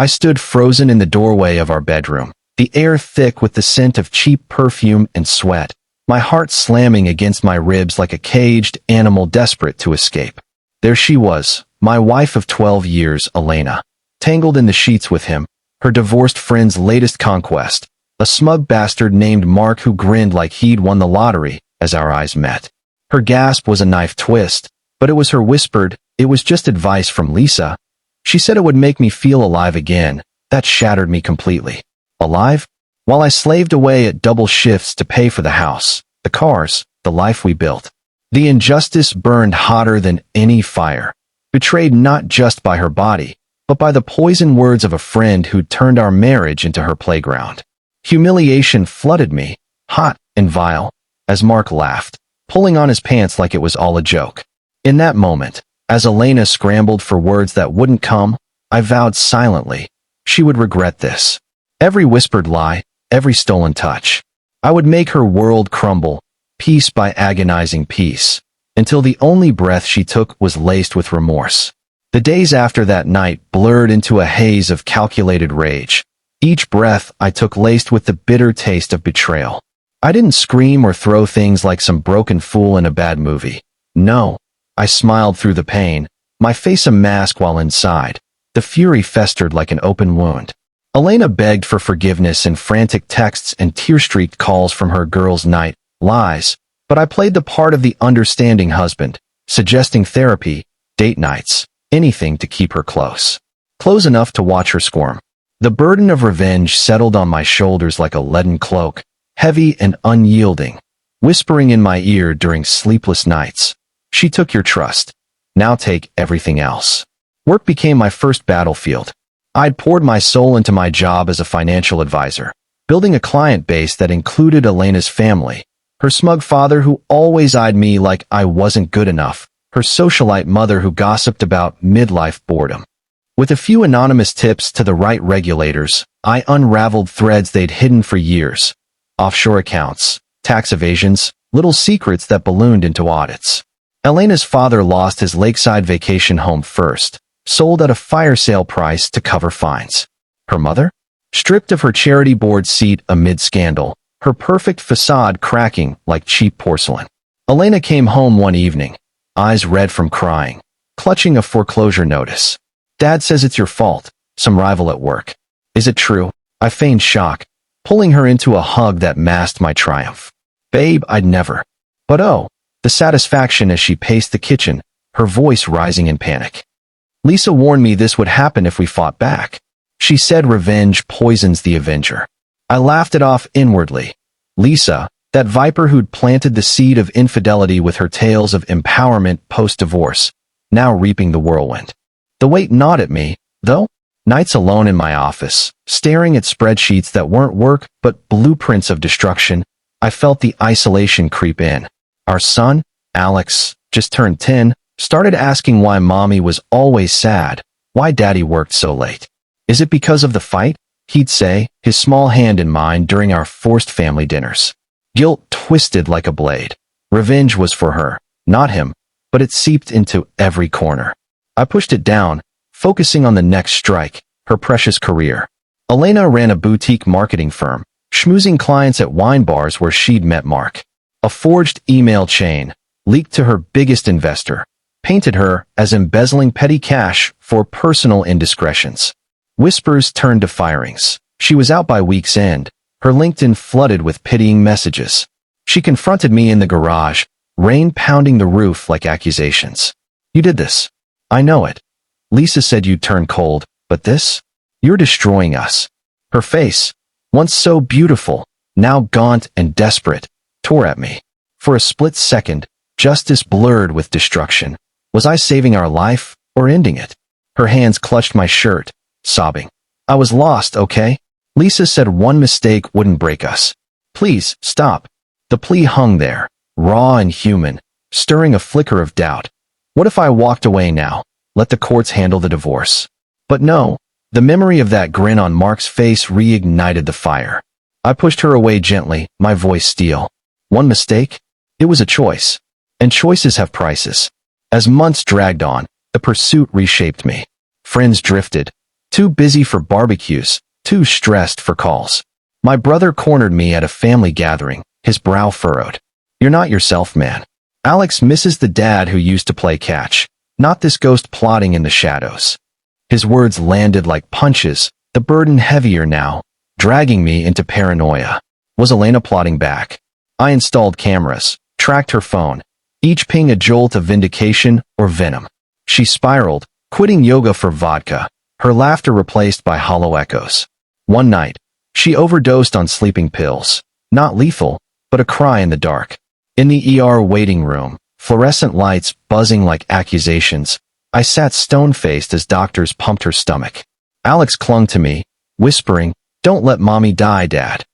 I stood frozen in the doorway of our bedroom, the air thick with the scent of cheap perfume and sweat, my heart slamming against my ribs like a caged animal desperate to escape. There she was, my wife of 12 years, Elena, tangled in the sheets with him, her divorced friend's latest conquest, a smug bastard named Mark who grinned like he'd won the lottery as our eyes met. Her gasp was a knife twist, but it was her whispered, "It was just advice from Lisa." She said it would make me feel alive again. That shattered me completely. Alive? While I slaved away at double shifts to pay for the house, the cars, the life we built. The injustice burned hotter than any fire, betrayed not just by her body, but by the poison words of a friend who'd turned our marriage into her playground. Humiliation flooded me, hot and vile, as Mark laughed, pulling on his pants like it was all a joke. In that moment, as Elena scrambled for words that wouldn't come, I vowed silently, she would regret this. Every whispered lie, every stolen touch. I would make her world crumble, piece by agonizing piece, until the only breath she took was laced with remorse. The days after that night blurred into a haze of calculated rage, each breath I took laced with the bitter taste of betrayal. I didn't scream or throw things like some broken fool in a bad movie. No. I smiled through the pain, my face a mask while inside. The fury festered like an open wound. Elena begged for forgiveness in frantic texts and tear-streaked calls from her girls' night lies, but I played the part of the understanding husband, suggesting therapy, date nights, anything to keep her close. Close enough to watch her squirm. The burden of revenge settled on my shoulders like a leaden cloak, heavy and unyielding, whispering in my ear during sleepless nights. She took your trust. Now take everything else. Work became my first battlefield. I'd poured my soul into my job as a financial advisor, building a client base that included Elena's family, her smug father who always eyed me like I wasn't good enough, her socialite mother who gossiped about midlife boredom. With a few anonymous tips to the right regulators, I unraveled threads they'd hidden for years. Offshore accounts, tax evasions, little secrets that ballooned into audits. Elena's father lost his lakeside vacation home first, sold at a fire sale price to cover fines. Her mother? Stripped of her charity board seat amid scandal, her perfect facade cracking like cheap porcelain. Elena came home one evening, eyes red from crying, clutching a foreclosure notice. Dad says it's your fault, some rival at work. Is it true? I feigned shock, pulling her into a hug that masked my triumph. Babe, I'd never. But oh, the satisfaction as she paced the kitchen, her voice rising in panic. Lisa warned me this would happen if we fought back. She said revenge poisons the avenger. I laughed it off inwardly. Lisa, that viper who'd planted the seed of infidelity with her tales of empowerment post-divorce, now reaping the whirlwind. The weight gnawed at me, though. Nights alone in my office, staring at spreadsheets that weren't work but blueprints of destruction, I felt the isolation creep in. Our son, Alex, just turned 10, started asking why mommy was always sad, why daddy worked so late. Is it because of the fight? He'd say, his small hand in mine during our forced family dinners. Guilt twisted like a blade. Revenge was for her, not him, but it seeped into every corner. I pushed it down, focusing on the next strike, her precious career. Elena ran a boutique marketing firm, schmoozing clients at wine bars where she'd met Mark. A forged email chain, leaked to her biggest investor, painted her as embezzling petty cash for personal indiscretions. Whispers turned to firings. She was out by week's end, her LinkedIn flooded with pitying messages. She confronted me in the garage, rain pounding the roof like accusations. You did this. I know it. Lisa said you'd turn cold, but this? You're destroying us. Her face, once so beautiful, now gaunt and desperate, tore at me. For a split second, justice blurred with destruction. Was I saving our life or ending it? Her hands clutched my shirt, sobbing. I was lost, okay? Lisa said one mistake wouldn't break us. Please, stop. The plea hung there, raw and human, stirring a flicker of doubt. What if I walked away now? Let the courts handle the divorce. But no, the memory of that grin on Mark's face reignited the fire. I pushed her away gently, my voice steel. One mistake? It was a choice. And choices have prices. As months dragged on, the pursuit reshaped me. Friends drifted. Too busy for barbecues, too stressed for calls. My brother cornered me at a family gathering, his brow furrowed. You're not yourself, man. Alex misses the dad who used to play catch, not this ghost plotting in the shadows. His words landed like punches, the burden heavier now, dragging me into paranoia. Was Elena plotting back? I installed cameras, tracked her phone, each ping a jolt of vindication or venom. She spiraled, quitting yoga for vodka, her laughter replaced by hollow echoes. One night, she overdosed on sleeping pills. Not lethal, but a cry in the dark. In the ER waiting room, fluorescent lights buzzing like accusations, I sat stone-faced as doctors pumped her stomach. Alex clung to me, whispering, "Don't let mommy die, Dad."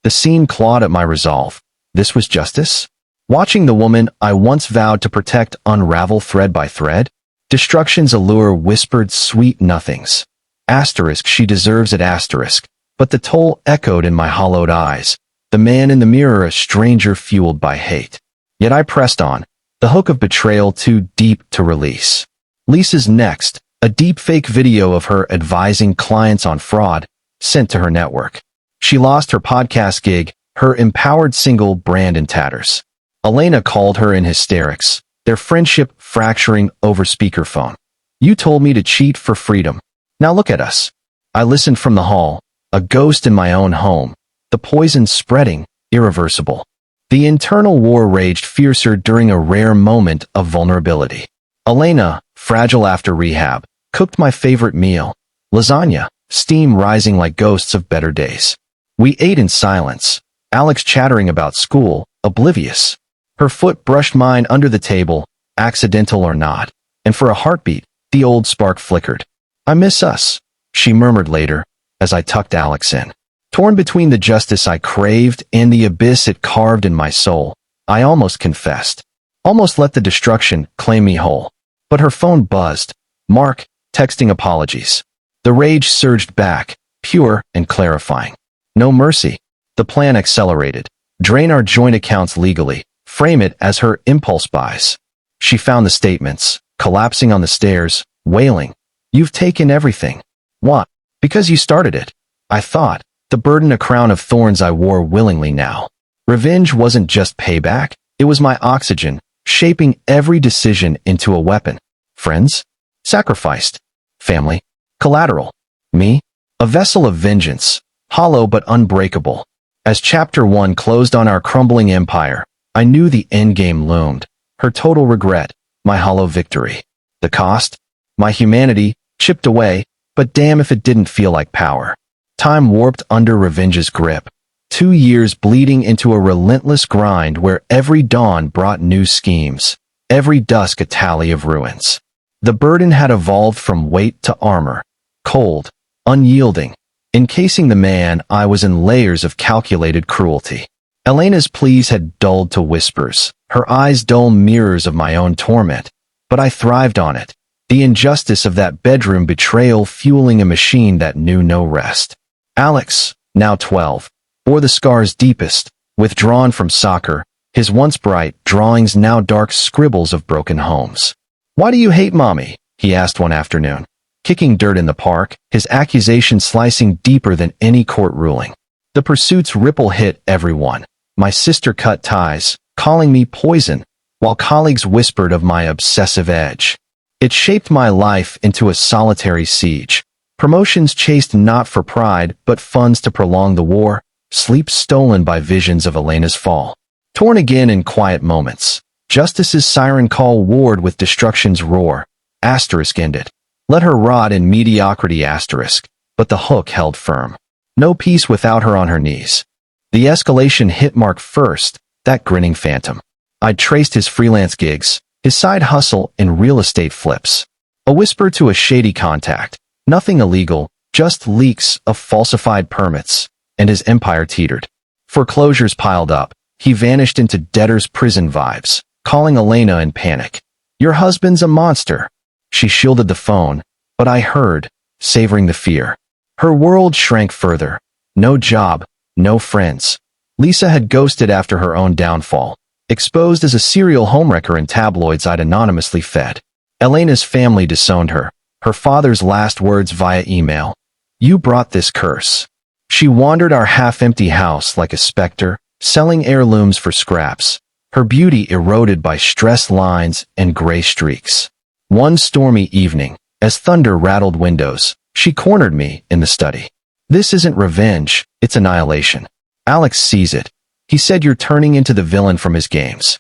The scene clawed at my resolve. This was justice? Watching the woman I once vowed to protect unravel thread by thread? Destruction's allure whispered sweet nothings. Asterisk, she deserves it, asterisk. But the toll echoed in my hollowed eyes. The man in the mirror, a stranger fueled by hate. Yet I pressed on, the hook of betrayal too deep to release. Lisa's next, a deepfake video of her advising clients on fraud, sent to her network. She lost her podcast gig, her empowered single brand in tatters. Elena called her in hysterics, their friendship fracturing over speakerphone. You told me to cheat for freedom. Now look at us. I listened from the hall, a ghost in my own home, the poison spreading, irreversible. The internal war raged fiercer during a rare moment of vulnerability. Elena, fragile after rehab, cooked my favorite meal, lasagna, steam rising like ghosts of better days. We ate in silence, Alex chattering about school, oblivious. Her foot brushed mine under the table, accidental or not, and for a heartbeat, the old spark flickered. I miss us, she murmured later, as I tucked Alex in. Torn between the justice I craved and the abyss it carved in my soul, I almost confessed. Almost let the destruction claim me whole. But her phone buzzed. Mark, texting apologies. The rage surged back, pure and clarifying. No mercy. The plan accelerated. Drain our joint accounts legally. Frame it as her impulse buys. She found the statements, collapsing on the stairs, wailing. You've taken everything. What? Because you started it. I thought, the burden a crown of thorns I wore willingly now. Revenge wasn't just payback, it was my oxygen, shaping every decision into a weapon. Friends? Sacrificed. Family? Collateral. Me? A vessel of vengeance, hollow but unbreakable. As Chapter 1 closed on our crumbling empire, I knew the endgame loomed. Her total regret, my hollow victory. The cost? My humanity, chipped away, but damn if it didn't feel like power. Time warped under revenge's grip. 2 years bleeding into a relentless grind where every dawn brought new schemes, every dusk a tally of ruins. The burden had evolved from weight to armor, cold, unyielding, encasing the man I was in layers of calculated cruelty. Elena's pleas had dulled to whispers, her eyes dull mirrors of my own torment, but I thrived on it, the injustice of that bedroom betrayal fueling a machine that knew no rest. Alex, now 12, bore the scars deepest, withdrawn from soccer, his once bright drawings now dark scribbles of broken homes. Why do you hate mommy? He asked one afternoon, kicking dirt in the park, his accusation slicing deeper than any court ruling. The pursuit's ripple hit everyone. My sister cut ties, calling me poison, while colleagues whispered of my obsessive edge. It shaped my life into a solitary siege. Promotions chased not for pride, but funds to prolong the war, sleep stolen by visions of Elena's fall. Torn again in quiet moments. Justice's siren call warred with destruction's roar. Asterisk ended. Let her rot in mediocrity, asterisk. But the hook held firm. No peace without her on her knees. The escalation hit Mark first, that grinning phantom. I'd traced his freelance gigs, his side hustle in real estate flips. A whisper to a shady contact. Nothing illegal, just leaks of falsified permits, and his empire teetered. Foreclosures piled up. He vanished into debtor's prison vibes, calling Elena in panic. Your husband's a monster. She shielded the phone, but I heard, savoring the fear. Her world shrank further. No job, no friends. Lisa had ghosted after her own downfall, exposed as a serial homewrecker in tabloids I'd anonymously fed. Elena's family disowned her. Her father's last words via email. You brought this curse. She wandered our half-empty house like a specter, selling heirlooms for scraps, her beauty eroded by stress lines and gray streaks. One stormy evening, as thunder rattled windows, she cornered me in the study. This isn't revenge, it's annihilation. Alex sees it. He said you're turning into the villain from his games.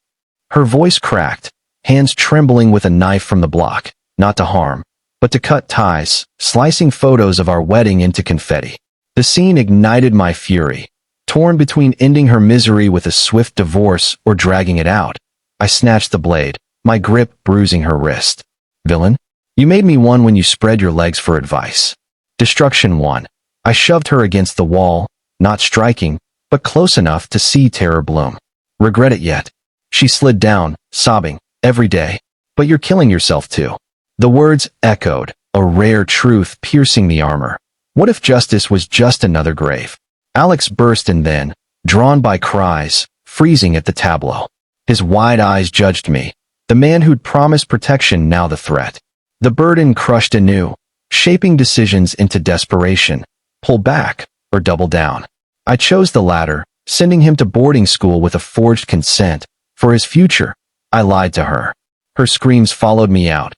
Her voice cracked, hands trembling with a knife from the block, not to harm, but to cut ties, slicing photos of our wedding into confetti. The scene ignited my fury. Torn between ending her misery with a swift divorce or dragging it out, I snatched the blade, my grip bruising her wrist. Villain, you made me one when you spread your legs for advice. Destruction 1. I shoved her against the wall, not striking, but close enough to see terror bloom. Regret it yet? She slid down, sobbing, every day. But you're killing yourself too. The words echoed, a rare truth piercing the armor. What if justice was just another grave? Alex burst and then, drawn by cries, freezing at the tableau. His wide eyes judged me, the man who'd promised protection now the threat. The burden crushed anew, shaping decisions into desperation. Pull back, or double down. I chose the latter, sending him to boarding school with a forged consent. For his future, I lied to her. Her screams followed me out.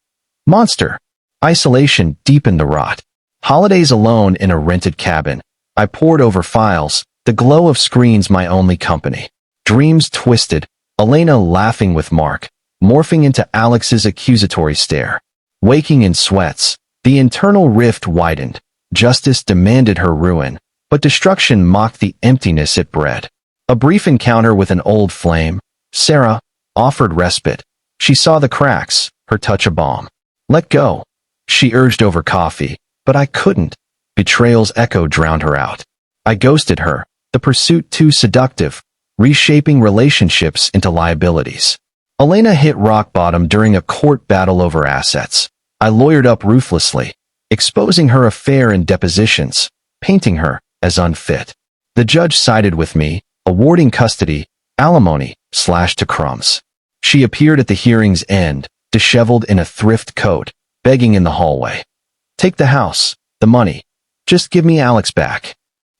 Monster! Isolation deepened the rot. Holidays alone in a rented cabin. I pored over files, the glow of screens my only company. Dreams twisted, Elena laughing with Mark, morphing into Alex's accusatory stare. Waking in sweats, the internal rift widened. Justice demanded her ruin, but destruction mocked the emptiness it bred. A brief encounter with an old flame, Sarah, offered respite. She saw the cracks, her touch a balm. Let go. She urged over coffee, but I couldn't. Betrayal's echo drowned her out. I ghosted her, the pursuit too seductive, reshaping relationships into liabilities. Elena hit rock bottom during a court battle over assets. I lawyered up ruthlessly, exposing her affair in depositions, painting her as unfit. The judge sided with me, awarding custody, alimony, slashed to crumbs. She appeared at the hearing's end, disheveled in a thrift coat, begging in the hallway. Take the house, the money. Just give me Alex back.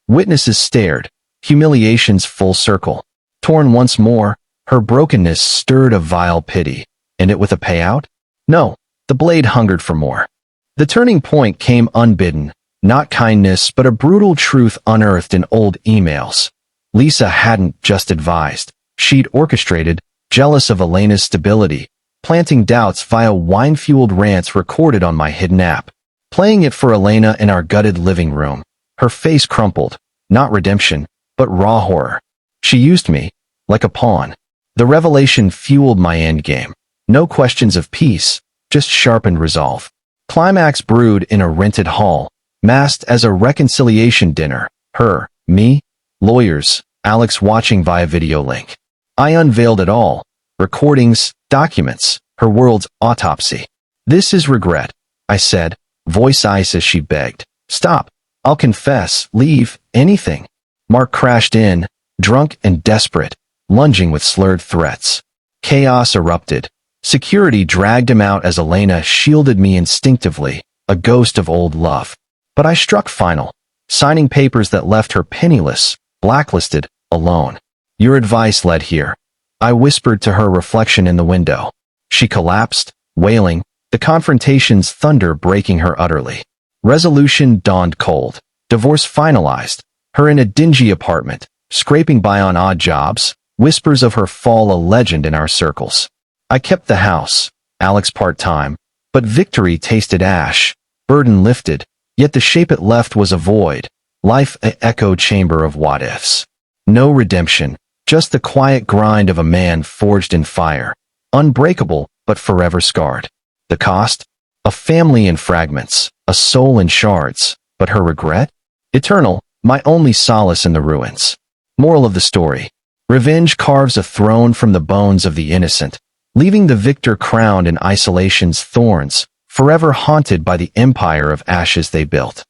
Witnesses stared, humiliation's full circle. Torn once more, her brokenness stirred a vile pity. And it with a payout? No, the blade hungered for more. The turning point came unbidden, not kindness but a brutal truth unearthed in old emails. Lisa hadn't just advised. She'd orchestrated, jealous of Elena's stability, planting doubts via wine-fueled rants recorded on my hidden app. Playing it for Elena in our gutted living room. Her face crumpled, not redemption, but raw horror. She used me, like a pawn. The revelation fueled my endgame. No questions of peace, just sharpened resolve. Climax brewed in a rented hall, masked as a reconciliation dinner. Her, me, lawyers, Alex watching via video link. I unveiled it all. Recordings, documents, her world's autopsy. This is regret, I said, voice ice as she begged. Stop. I'll confess, leave, anything. Mark crashed in, drunk and desperate, lunging with slurred threats. Chaos erupted. Security dragged him out as Elena shielded me instinctively, a ghost of old love. But I struck final, signing papers that left her penniless, blacklisted, alone. Your advice led here. I whispered to her reflection in the window. She collapsed, wailing, the confrontation's thunder breaking her utterly. Resolution dawned cold. Divorce finalized. Her in a dingy apartment, scraping by on odd jobs, whispers of her fall a legend in our circles. I kept the house, Alex part-time, but victory tasted ash, burden lifted, yet the shape it left was a void, life an echo chamber of what-ifs. No redemption, just the quiet grind of a man forged in fire, unbreakable but forever scarred. The cost? A family in fragments, a soul in shards, but her regret? Eternal, my only solace in the ruins. Moral of the story. Revenge carves a throne from the bones of the innocent, leaving the victor crowned in isolation's thorns, forever haunted by the empire of ashes they built.